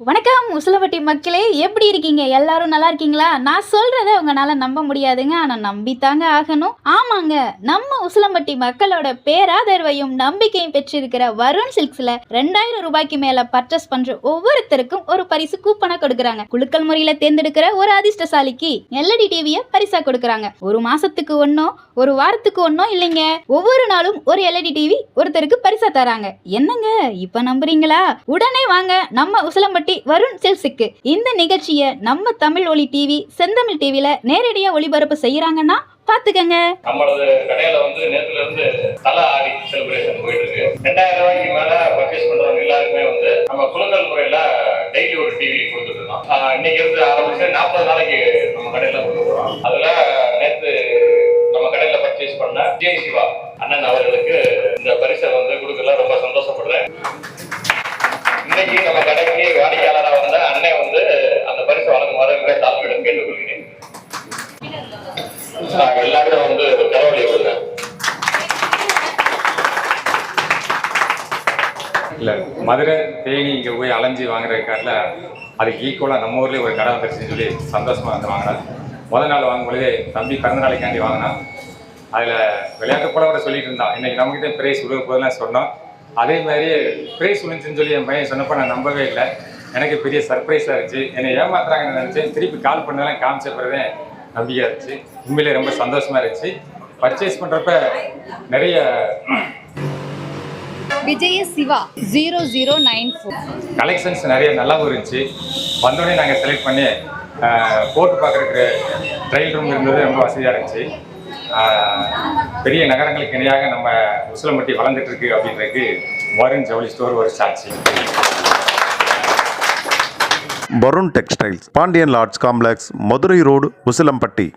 வணக்கம் உசிலம்பட்டி மக்களே, எப்படி இருக்கீங்க? எல்லாரும் நல்லா இருக்கீங்களா? நான் சொல்றதை உங்களால நம்ப முடியாதுங்க, ஆனால் நம்பித்தாங்க ஆகணும். ஆமாங்க, நம்ம உசிலம்பட்டி மக்களோட பேராதரவையும் நம்பிக்கையும் பெற்றிருக்கிற வருண் சில்க்ஸ்ல 2000 ரூபாய்க்கு மேல பர்ச்சேஸ் பண்ற ஒவ்வொருத்தருக்கும் ஒரு பரிசு கூப்பனை கொடுக்குறாங்க. குலுக்கல் முறையில தேர்ந்தெடுக்கிற ஒரு அதிர்ஷ்டசாலிக்கு எல்இடி டிவியை பரிசா கொடுக்குறாங்க. ஒரு மாசத்துக்கு ஒன்னோ ஒரு வாரத்துக்கு ஒன்னோ இல்லைங்க, ஒவ்வொரு நாளும் ஒரு எல்இடி டிவி ஒருத்தருக்கு பரிசா தராங்க. என்னங்க இப்ப நம்புறீங்களா? உடனே வாங்க நம்ம உசிலம்பட்டி வருண் சில்க்ஸுக்கு. இந்த நிகழ்ச்சியை நம்ம தமிழ் ஒளி டிவி, செந்தமிழ் டிவில நேரடியா ஒளிபரப்பு செய்யறாங்கன்னா பாத்துக்கங்க. நம்மளது கடையில நேத்துல இருந்து தலை ஆடி செலிப்ரேஷன் போயிட்டு இருக்கு. 2000 ரூபாய்க்கு மேல பர்ச்சேஸ் பண்றவங்க எல்லாருக்குமே நம்ம குலுக்கல் முறையில டெய்லி ஒரு டிவி கொடுத்துட்டு இருக்கோம். இன்னைக்கு இருந்து ஆரம்பிச்சு 40 நாளைக்கு நம்ம கடையில கொடுக்குறோம். அதுல நேற்று நம்ம கடையில பர்ச்சேஸ் பண்ண விஜய் சிவா அண்ணன் அவர்களுக்கு இந்த பரிசை கொடுக்கல ரொம்ப சந்தோஷப்படுறேன். இன்னைக்கு நம்ம கடைக்கு வாடிக்கையாளராக வந்த அண்ணன் அந்த பரிசு வழங்குமாறு மிக தாழ்மையிடம் கேட்டுக்கொள்கிறேன். எல்லாரும் கரவொலி கொடுங்க. இல்லை, மதுரை தேனி இங்கே போய் அலைஞ்சி வாங்குற காட்டில் அதுக்கு ஈக்குவலாக நம்ம ஊர்லேயே ஒரு கடை வந்துருச்சுன்னு சொல்லி சந்தோஷமாக வாங்கினான். முதல் நாள் வாங்கும்பொழுதே தம்பி பிறந்த நாளைக்காண்டி வாங்கினான். அதில் விளையாட்டு போல கூட சொல்லிட்டு இருந்தான், இன்னைக்கு நம்மகிட்ட பிரைஸ் விழுக போதெல்லாம் சொன்னோம். அதே மாதிரி பிரைஸ் விழுந்துச்சுன்னு சொல்லி என் பையன் சொன்னப்போ நான் நம்பவே இல்லை. எனக்கு பெரிய சர்ப்ரைஸாக இருந்துச்சு. என்னை ஏமாத்துறாங்கன்னு நினச்சேன். திருப்பி கால் பண்ணதெல்லாம் காமிச்ச பிறகு நம்பிக்கையாக இருந்துச்சு. உண்மையிலே ரொம்ப சந்தோஷமாக இருந்துச்சு. பர்ச்சேஸ் பண்ணுறப்ப நிறைய விஜய சிவா 0094 கலெக்ஷன்ஸ் நிறைய நல்லாவும் இருந்துச்சு. வந்தோடனே நாங்கள் செலக்ட் பண்ணி போட்டு பார்க்குறதுக்கு ட்ரையல் ரூம் இருந்தது, ரொம்ப வசதியாக இருந்துச்சு. பெரிய நகரங்களுக்கு இணையாக நம்ம உசிலம்பட்டி வளர்ந்துட்டு இருக்கு அப்படின்றதுக்கு வருண் ஜவுளி ஸ்டோர் ஒரு சாட்சி. Varun textiles, Pandian lodge complex, Madurai road, Usilampatti.